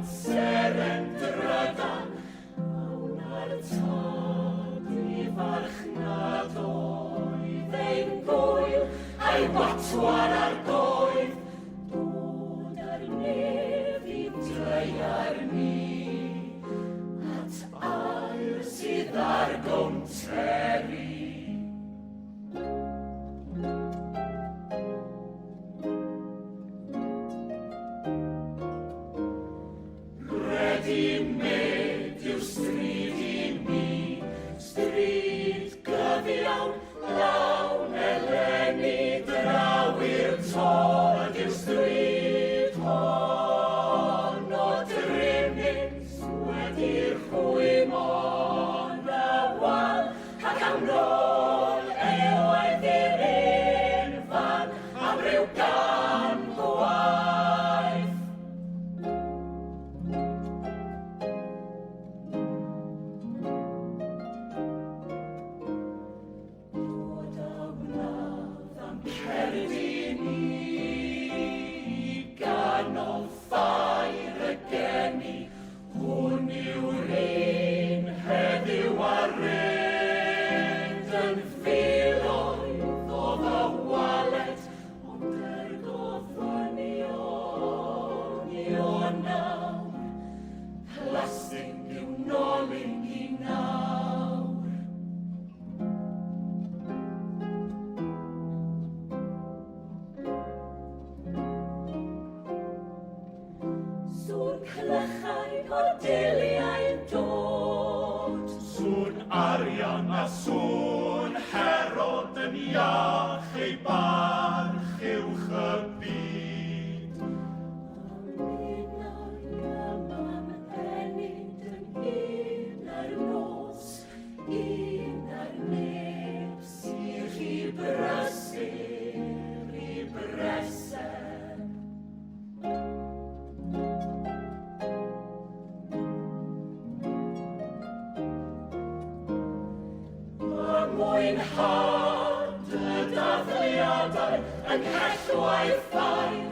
seren drydan, awn ar tad I farchnadoedd ein gwyl, a'i watwar ar goed, dod ar nef I dreiar ni, at air sydd ar gownteri. Med yw stryd I mi, stryd gyfiawn, lawn eleni draw i'r tod yw stryd hon o drynys wedi'r chwymon y wal ac am rôl ewaith i'r unfan am ryw gan gwaith. Cerdyn ni ganol ffair y geni, hwn yw'r un heddiw ar ryd yn filoedd o fy walet, ond gofynion I o nawr, plastig yw nolyn I nawr. Sŵn clychau o'r diliau'n dod, Sŵn arian a sŵn Herod yn iach ei barch uwch y byd. Minnau yma'n enid yn un ar nos, un ar neb sy'n rhy brysur I bresau. Mwynhad y dathliadau yng nghellwaith ffair,